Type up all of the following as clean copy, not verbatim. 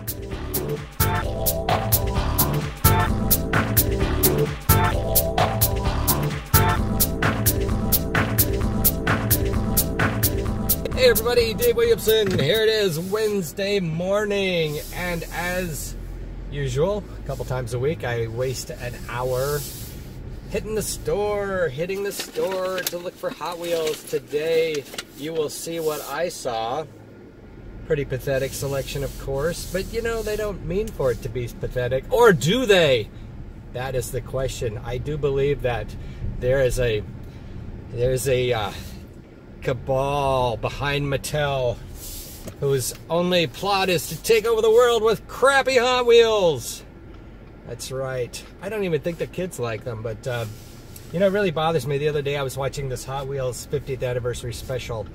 Hey everybody, Dave Williamson. Here it is, Wednesday morning, and as usual, a couple times a week, I waste an hour hitting the store to look for Hot Wheels. Today, you will see what I saw. Pretty pathetic selection, of course, but you know, they don't mean for it to be pathetic, or do they? That is the question. I do believe that there's a cabal behind Mattel whose only plot is to take over the world with crappy Hot Wheels. That's right. I don't even think the kids like them, but you know, it really bothers me. The other day I was watching this Hot Wheels 50th anniversary special,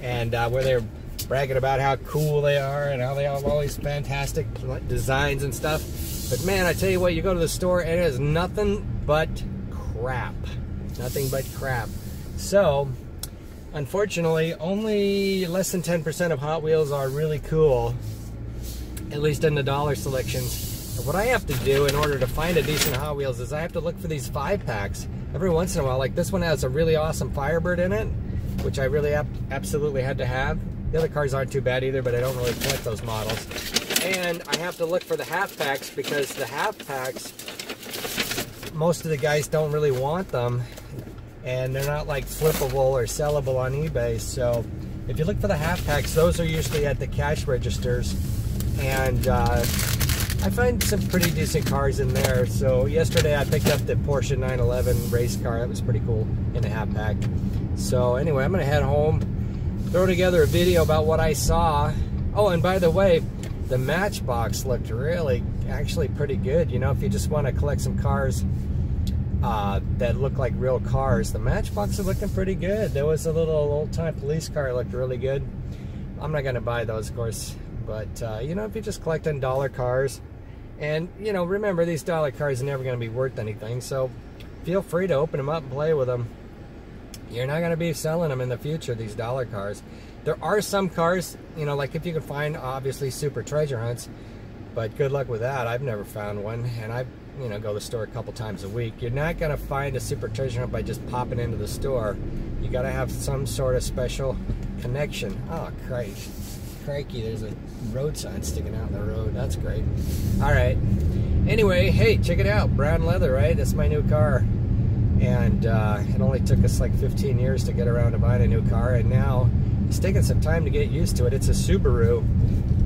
and where they're bragging about how cool they are and how they have all these fantastic designs and stuff. But man, I tell you what, you go to the store and it is nothing but crap. Nothing but crap. So unfortunately, only less than 10% of Hot Wheels are really cool, at least in the dollar selections. And what I have to do in order to find a decent Hot Wheels is I have to look for these 5-packs every once in a while. Like this one has a really awesome Firebird in it, which I really absolutely had to have. The other cars aren't too bad either, but I don't really collect those models. And I have to look for the half-packs because the half-packs, most of the guys don't really want them. And they're not like flippable or sellable on eBay. So if you look for the half packs, those are usually at the cash registers. And I find some pretty decent cars in there. So yesterday I picked up the Porsche 911 race car. That was pretty cool in the half pack. So anyway, I'm gonna head home, throw together a video about what I saw. Oh, and by the way, the Matchbox looked really, actually pretty good. You know, if you just want to collect some cars that look like real cars, the Matchbox are looking pretty good. There was a little old-time police car that looked really good. I'm not going to buy those, of course, but you know, if you're just collecting dollar cars, and you know, remember, these dollar cars are never going to be worth anything, so feel free to open them up and play with them. You're not going to be selling them in the future, these dollar cars. There are some cars, you know, like if you can find, obviously, super treasure hunts, but good luck with that. I've never found one, and I, you know, go to the store a couple times a week. You're not going to find a super treasure hunt by just popping into the store. You got to have some sort of special connection. Oh, crikey, there's a road sign sticking out in the road. That's great. All right. Anyway, hey, check it out. Brown leather, right? That's my new car. And it only took us like 15 years to get around to buying a new car, and now it's taken some time to get used to it. It's a Subaru.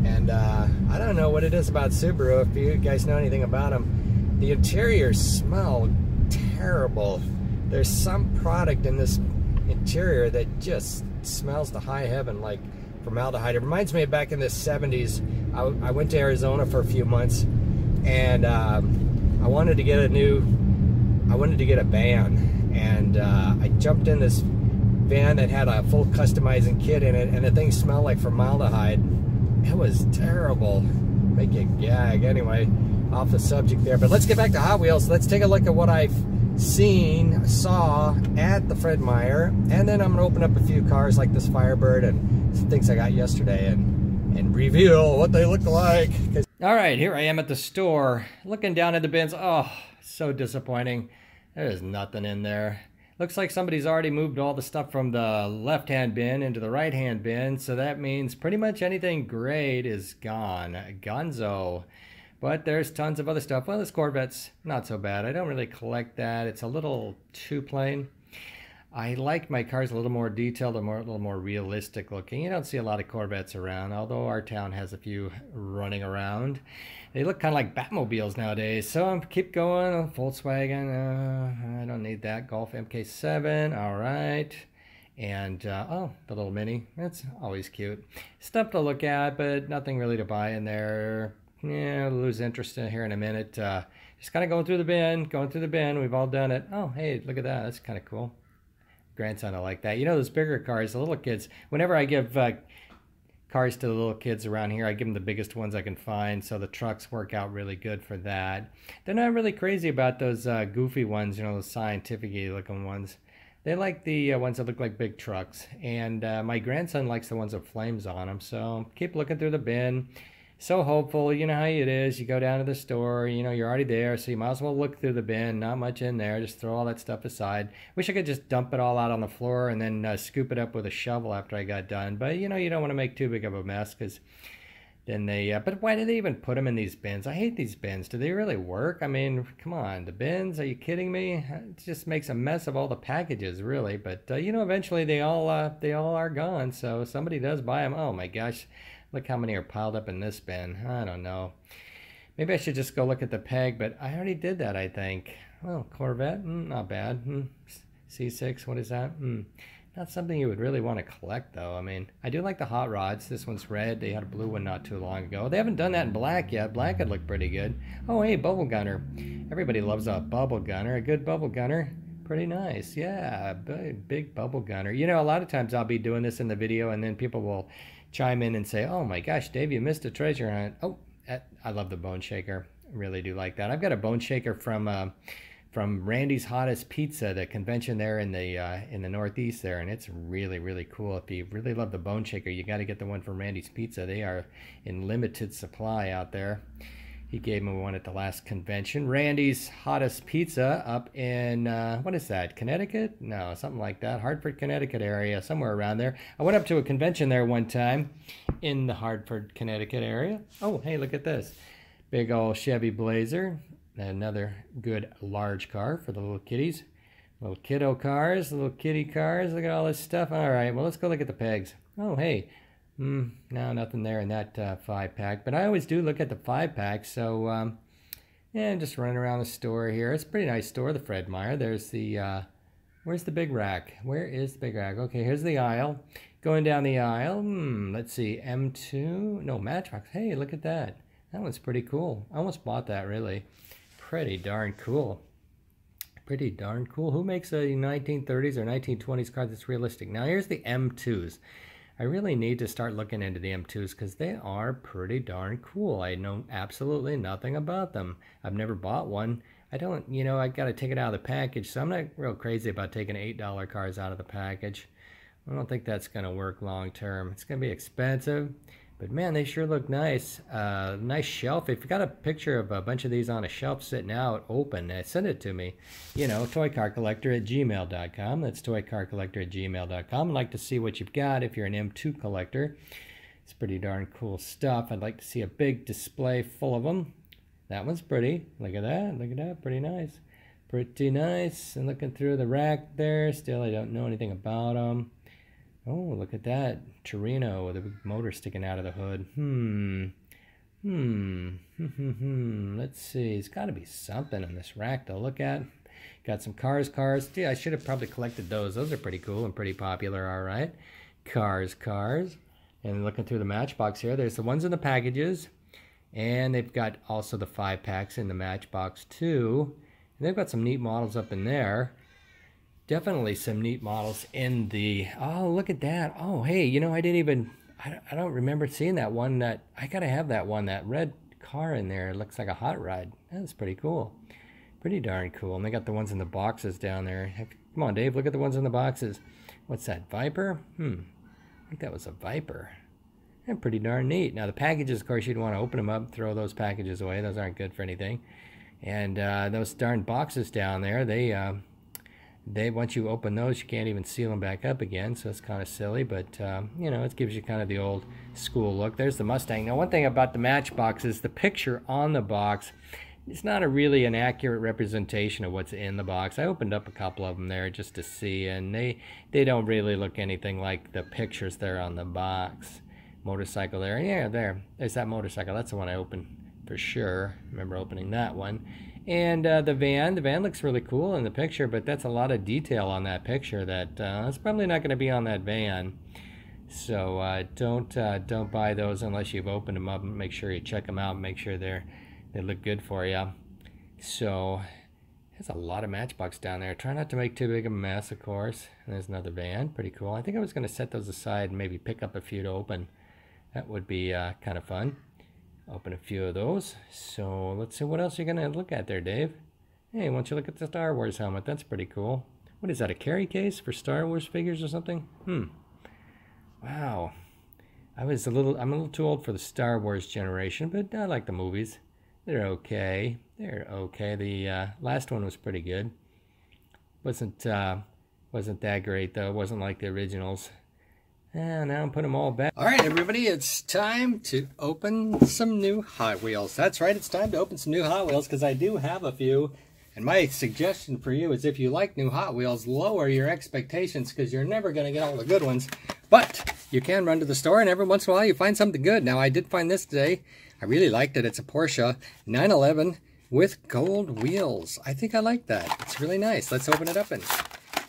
And I don't know what it is about Subaru, if you guys know anything about them. The interiors smell terrible. There's some product in this interior that just smells to high heaven, like formaldehyde. It reminds me of back in the 70s. I went to Arizona for a few months, and I wanted to get a van. And I jumped in this van that had a full customizing kit in it, and the thing smelled like formaldehyde. It was terrible. Make you gag. Anyway, off the subject there. But let's get back to Hot Wheels. Let's take a look at what I've saw at the Fred Meyer. And then I'm going to open up a few cars like this Firebird and some things I got yesterday and reveal what they look like. All right, here I am at the store looking down at the bins. Oh, so disappointing. There's nothing in there. Looks like somebody's already moved all the stuff from the left-hand bin into the right-hand bin, so that means pretty much anything great is gone. Gonzo. But there's tons of other stuff. Well, this Corvette's not so bad. I don't really collect that. It's a little too plain. I like my cars a little more detailed, a little more realistic looking. You don't see a lot of Corvettes around, although our town has a few running around. They look kind of like Batmobiles nowadays, so I'll keep going. Volkswagen, I don't need that. Golf MK7, all right. And, oh, the little Mini, that's always cute. Stuff to look at, but nothing really to buy in there. Yeah, I'll lose interest in here in a minute. Just kind of going through the bin. We've all done it. Oh, hey, look at that. That's kind of cool. Grandson, I like that. You know, those bigger cars, the little kids, whenever I give cars to the little kids around here, I give them the biggest ones I can find, so the trucks work out really good for that. They're not really crazy about those goofy ones, you know, those scientific-y looking ones. They like the ones that look like big trucks, and my grandson likes the ones with flames on them, so keep looking through the bin. so hopeful. You know how it is. You go down to the store, you know, you're already there, so you might as well look through the bin. Not much in there. Just throw all that stuff aside. Wish I could just dump it all out on the floor and then scoop it up with a shovel after I got done. But, you know, you don't want to make too big of a mess because then they, but why do they even put them in these bins? I hate these bins. Do they really work? I mean, come on, the bins, are you kidding me? It just makes a mess of all the packages, really. But, you know, eventually they all are gone. So somebody does buy them. Oh my gosh, look how many are piled up in this bin. I don't know. Maybe I should just go look at the peg, but I already did that, I think. Oh, Corvette, not bad. C6, what is that? Not something you would really want to collect, though. I mean, I do like the hot rods. This one's red. They had a blue one not too long ago. They haven't done that in black yet. Black would look pretty good. Oh, hey, bubble gunner. Everybody loves a bubble gunner. A good bubble gunner. Pretty nice. Yeah, big bubble gunner. You know, a lot of times I'll be doing this in the video, and then people will chime in and say, oh my gosh, Dave, you missed a treasure hunt. Oh, I love the bone shaker. I really do like that. I've got a bone shaker from Randy's Hottest Pizza, the convention there in the Northeast there, and it's really cool. If you really love the bone shaker, you got to get the one from Randy's Pizza. They are in limited supply out there. He gave me one at the last convention. Randy's Hottest Pizza up in, what is that, Connecticut? No, something like that. Hartford, Connecticut area, somewhere around there. I went up to a convention there one time in the Hartford, Connecticut area. Oh, hey, look at this. Big old Chevy Blazer. Another good large car for the little kiddies. Little kiddo cars, little kitty cars. Look at all this stuff. All right, well, let's go look at the pegs. Oh, hey. No, nothing there in that 5-pack. But I always do look at the 5-pack. So, yeah, I'm just running around the store here. It's a pretty nice store, the Fred Meyer. There's the, where's the big rack? Where is the big rack? Okay, here's the aisle. Going down the aisle. Let's see, M2. No, Matchbox. Hey, look at that. That one's pretty cool. I almost bought that, really. Pretty darn cool. Pretty darn cool. Who makes a 1930s or 1920s car that's realistic? Now, here's the M2s. I really need to start looking into the M2s because they are pretty darn cool. I know absolutely nothing about them. I've never bought one. I don't, you know, I got to take it out of the package, so I'm not real crazy about taking $8 cars out of the package. I don't think that's going to work long term. It's going to be expensive, but man, they sure look nice. Nice shelf. If you got a picture of a bunch of these on a shelf sitting out open, send it to me. You know, ToyCarCollector@gmail.com. That's ToyCarCollector@gmail.com. I'd like to see what you've got if you're an M2 collector. It's pretty darn cool stuff. I'd like to see a big display full of them. That one's pretty. Look at that. Look at that. Pretty nice. Pretty nice. And looking through the rack there, still I don't know anything about them. Oh, look at that. Torino with a big motor sticking out of the hood. Let's see. It's got to be something in this rack to look at. Got some cars. Yeah, I should have probably collected those. Those are pretty cool and pretty popular, all right. Cars. And looking through the Matchbox here, there's the ones in the packages. And they've got also the 5-packs in the Matchbox too. And they've got some neat models up in there. Definitely some neat models in the, oh, look at that. Oh, hey, you know, I don't remember seeing that one. That I gotta have that one, that red car in there. It looks like a hot rod. That's pretty cool. Pretty darn cool. And they got the ones in the boxes down there. Come on, Dave, look at the ones in the boxes. What's that, Viper? I think that was a Viper. They're pretty darn neat. Now, the packages, of course, you'd want to open them up, throw those packages away. Those aren't good for anything. And those darn boxes down there, they once you open those, you can't even seal them back up again, so it's kind of silly, but you know, it gives you kind of the old school look. There's the Mustang. Now, one thing about the Matchbox is the picture on the box, it's not really an accurate representation of what's in the box. I opened up a couple of them there just to see, and they don't really look anything like the pictures there on the box. Motorcycle there. Yeah, there's that motorcycle. That's the one I opened for sure. I remember opening that one. And the van looks really cool in the picture, but that's a lot of detail on that picture that it's probably not going to be on that van. So don't buy those unless you've opened them up, and make sure you check them out and make sure they look good for you. So there's a lot of Matchbox down there. Try not to make too big of a mess, of course. And there's another van, pretty cool. I think I was going to set those aside and maybe pick up a few to open. That would be kind of fun. Open a few of those. So let's see, what else you're going to look at there, Dave? Hey, why don't you look at the Star Wars helmet? That's pretty cool. What is that, a carry case for Star Wars figures or something? Wow. I'm a little too old for the Star Wars generation, but I like the movies. They're okay. They're okay. The last one was pretty good. Wasn't that great though. It wasn't like the originals. And now I'm putting them all back. All right, everybody, it's time to open some new Hot Wheels. That's right, it's time to open some new Hot Wheels because I do have a few. And my suggestion for you is if you like new Hot Wheels, lower your expectations because you're never going to get all the good ones. But you can run to the store and every once in a while you find something good. Now, I did find this today. I really liked it. It's a Porsche 911 with gold wheels. I think I like that. It's really nice. Let's open it up and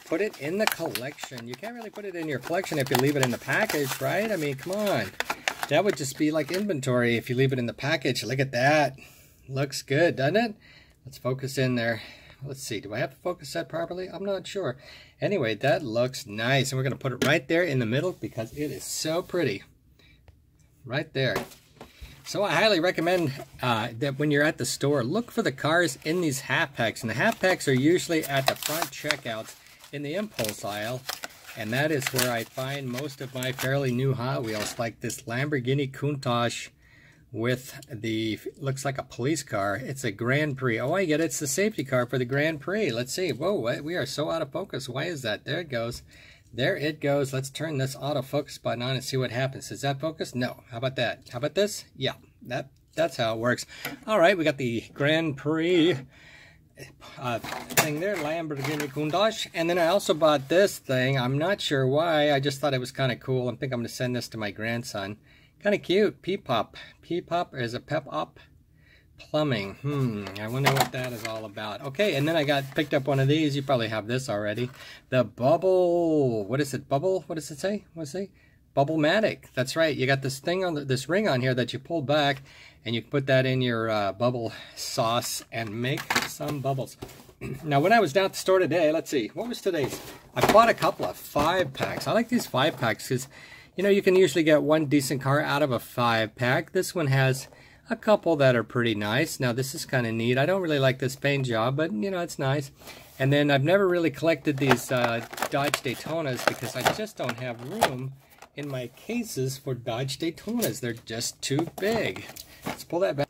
put it in the collection. You can't really put it in your collection if you leave it in the package, right? I mean, come on. That would just be like inventory if you leave it in the package. Look at that. Looks good, doesn't it? Let's focus in there. Let's see. Do I have to focus that properly? I'm not sure. Anyway, that looks nice. And we're going to put it right there in the middle because it is so pretty. Right there. So I highly recommend that when you're at the store, look for the cars in these half packs. And the half packs are usually at the front checkouts in the impulse aisle. And that is where I find most of my fairly new Hot Wheels, like this Lamborghini Countach with the, looks like a police car. It's a Grand Prix. Oh, I get it. It's the safety car for the Grand Prix. Let's see. Whoa, we are so out of focus. Why is that? There it goes. There it goes. Let's turn this autofocus button on and see what happens. Is that focused? No. How about that? How about this? Yeah, that's how it works. All right, we got the Grand Prix thing there, Lamborghini Countach. And then I also bought this thing. I'm not sure why. I just thought it was kind of cool. I think I'm going to send this to my grandson. Kind of cute. P-Pop. P-Pop is a pep-up plumbing. I wonder what that is all about. Okay, and then I picked up one of these. You probably have this already. The Bubble. What is it? Bubble? What does it say? What's it say? Bubble-matic. That's right. You got this thing on this ring on here that you pull back, and you can put that in your bubble sauce and make some bubbles. Now, when I was down at the store today, let's see. What was today's? I bought a couple of 5-packs. I like these 5-packs because, you know, you can usually get one decent car out of a 5-pack. This one has a couple that are pretty nice. Now, this is kind of neat. I don't really like this paint job, but, you know, it's nice. And then I've never really collected these Dodge Daytonas because I just don't have room in my cases for Dodge Daytonas. They're just too big. Let's pull that back.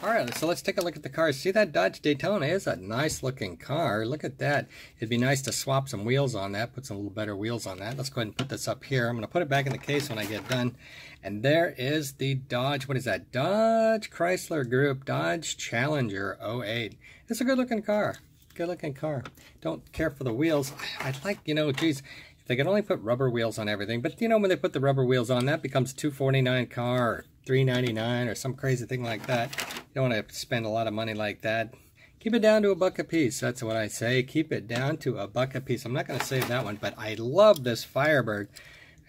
All right, so let's take a look at the cars. See, that Dodge Daytona is a nice looking car. Look at that. It'd be nice to swap some wheels on that, put some little better wheels on that. Let's go ahead and put this up here. I'm going to put it back in the case when I get done. And there is the Dodge, what is that? Dodge Chrysler Group Dodge Challenger 08. It's a good looking car. Good looking car. Don't care for the wheels. I'd like, you know, geez, if they could only put rubber wheels on everything. But, you know, when they put the rubber wheels on, that becomes $249 car or $399 or some crazy thing like that. You don't want to spend a lot of money like that. Keep it down to $1 a piece. That's what I say. Keep it down to $1 a piece. I'm not going to save that one, but I love this Firebird.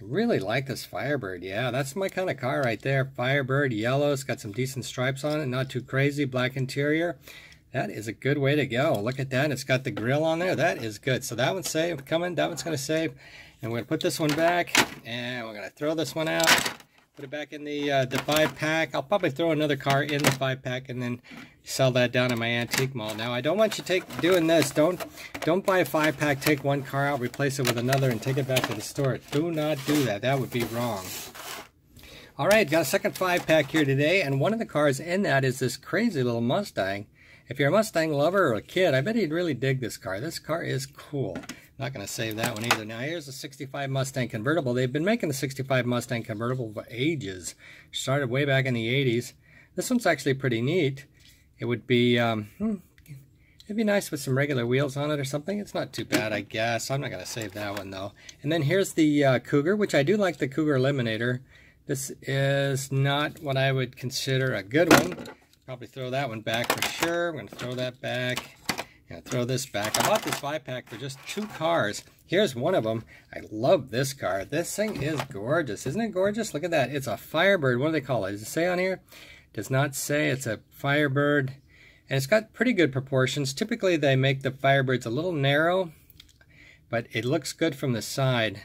I really like this Firebird. Yeah, that's my kind of car right there. Firebird, yellow. It's got some decent stripes on it. Not too crazy. Black interior. That is a good way to go. Look at that. It's got the grill on there. That is good. So that one's saved. Coming. That one's going to save. And we're going to put this one back. And we're going to throw this one out. Put it back in the 5-pack. I'll probably throw another car in the 5-pack and then sell that down in my antique mall. Now, I don't want you doing this. Don't buy a 5-pack, take one car out, replace it with another, and take it back to the store. Do not do that. That would be wrong. All right, got a second 5-pack here today, and one of the cars in that is this crazy little Mustang. If you're a Mustang lover or a kid, I bet you'd really dig this car. This car is cool. Not going to save that one either. Now, here's a 65 Mustang convertible. They've been making the 65 Mustang convertible for ages. Started way back in the 80s. This one's actually pretty neat. It would be, it'd be nice with some regular wheels on it or something. It's not too bad, I guess. I'm not going to save that one, though. And then here's the Cougar, which I do like the Cougar Eliminator. This is not what I would consider a good one. Probably throw that one back for sure. I'm going to throw that back. I'm going to throw this back. I bought this 5-pack for just 2 cars. Here's one of them. I love this car. This thing is gorgeous. Isn't it gorgeous? Look at that. It's a Firebird. What do they call it? Does it say on here? It does not say. It's a Firebird. And it's got pretty good proportions. Typically, they make the Firebirds a little narrow, but it looks good from the side.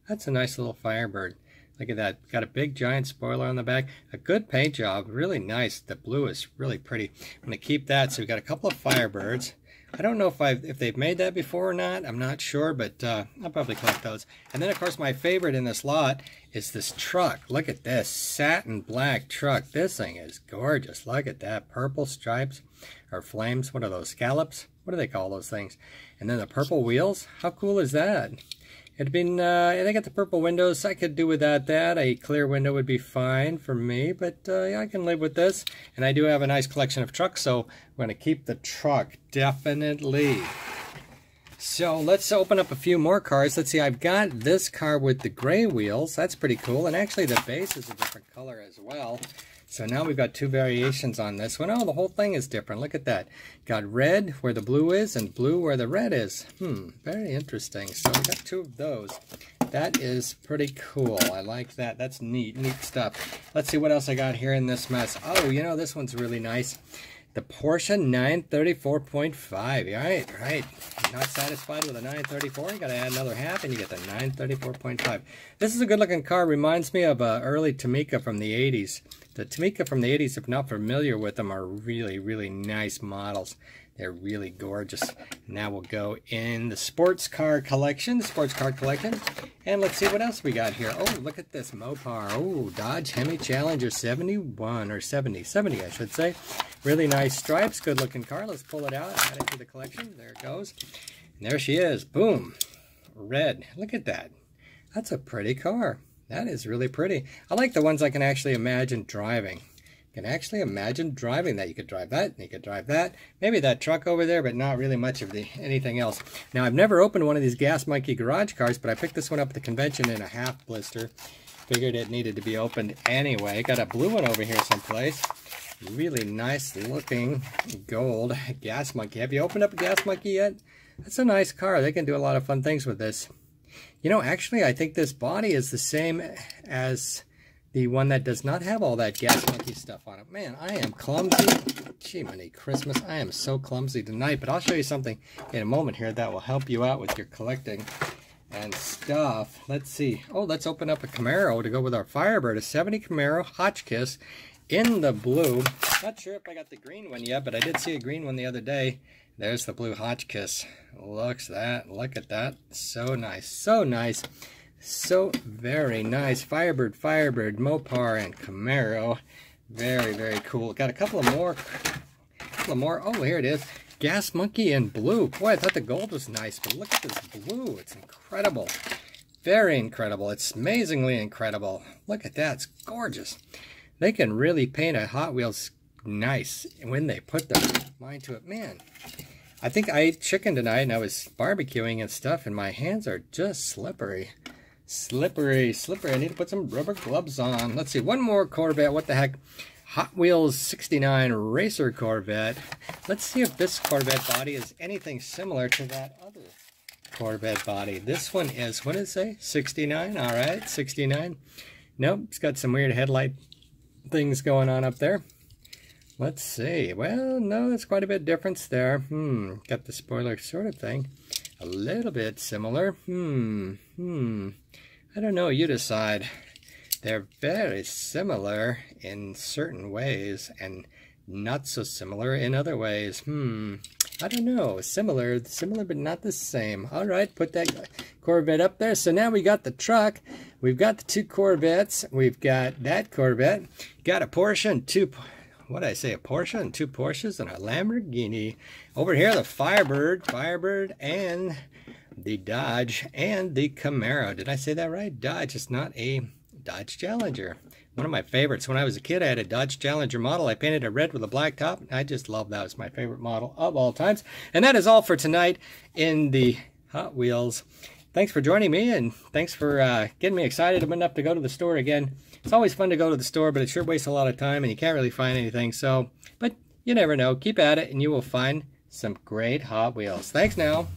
That's a nice little Firebird. Look at that. Got a big giant spoiler on the back. A good paint job. Really nice. The blue is really pretty. I'm going to keep that. So we've got a couple of Firebirds. I don't know if they've made that before or not. I'm not sure, but I'll probably collect those. And then, of course, my favorite in this lot is this truck. Look at this satin black truck. This thing is gorgeous. Look at that. Purple stripes or flames. What are those? Scallops? What do they call those things? And then the purple wheels. How cool is that? It'd been, they got the purple windows. I could do without that. A clear window would be fine for me, but yeah, I can live with this. And I do have a nice collection of trucks, so we're going to keep the truck, definitely. So let's open up a few more cars. Let's see, I've got this car with the gray wheels. That's pretty cool. And actually the base is a different color as well. So now we've got two variations on this one. Oh, the whole thing is different. Look at that. Got red where the blue is and blue where the red is. Very interesting. So we got two of those. That is pretty cool. I like that. That's neat stuff. Let's see what else I got here in this mess. Oh, you know, this one's really nice. The Porsche 934.5. Right. Not satisfied with a 934? You got to add another half and you get the 934.5. This is a good looking car. Reminds me of an early Tamica from the 80s. The Tamica from the 80s, if not familiar with them, are really, really nice models. They're really gorgeous. Now we'll go in the sports car collection, and let's see what else we got here. Oh, look at this Mopar. Oh, Dodge Hemi Challenger 71 or 70 I should say. Really nice stripes, good looking car. Let's pull it out, add it to the collection. There it goes. And there she is. Boom. Red. Look at that. That's a pretty car. That is really pretty. I like the ones I can actually imagine driving. You can actually imagine driving that. You could drive that, and you could drive that. Maybe that truck over there, but not really much of anything else. Now, I've never opened one of these Gas Monkey garage cars, but I picked this one up at the convention in a half blister. Figured it needed to be opened anyway. Got a blue one over here someplace. Really nice looking gold Gas Monkey. Have you opened up a Gas Monkey yet? That's a nice car. They can do a lot of fun things with this. You know, actually, I think this body is the same as the one that does not have all that Gas Monkey stuff on it. Man, I am clumsy. Gee, many Christmas. I am so clumsy tonight, but I'll show you something in a moment here that will help you out with your collecting and stuff. Let's see. Oh, let's open up a Camaro to go with our Firebird. A 70 Camaro Hotchkiss in the blue. Not sure if I got the green one yet, but I did see a green one the other day. There's the blue Hotchkiss. Look at that. So nice. So nice. So very nice. Firebird, Mopar, and Camaro. Very, very cool. Got a couple of more. Oh, here it is. Gas Monkey in blue. Boy, I thought the gold was nice, but look at this blue. It's incredible. Very incredible. It's amazingly incredible. Look at that. It's gorgeous. They can really paint a Hot Wheels nice when they put their mind to it. Man, I think I ate chicken tonight and I was barbecuing and stuff, and my hands are just slippery. Slippery. I need to put some rubber gloves on. Let's see, one more Corvette. What the heck? Hot Wheels 69 Racer Corvette. Let's see if this Corvette body is anything similar to that other Corvette body. This one is, what did it say? 69. All right, 69. Nope, it's got some weird headlight things going on up there. Let's see. Well, no, there's quite a bit of difference there. Got the spoiler sort of thing. A little bit similar. I don't know. You decide. They're very similar in certain ways and not so similar in other ways. I don't know. Similar, but not the same. All right, put that Corvette up there. So now we got the truck. We've got the two Corvettes. We've got that Corvette. Got a Porsche and two... What did I say? A Porsche and two Porsches and a Lamborghini. Over here, the Firebird, and the Dodge and the Camaro. Did I say that right? Dodge. It's not a Dodge Challenger. One of my favorites. When I was a kid, I had a Dodge Challenger model. I painted it red with a black top. I just love that. It's my favorite model of all times. And that is all for tonight in the Hot Wheels. Thanks for joining me, and thanks for getting me excited enough to go to the store again. It's always fun to go to the store, but it sure wastes a lot of time, and you can't really find anything. So, but you never know. Keep at it, and you will find some great Hot Wheels. Thanks now.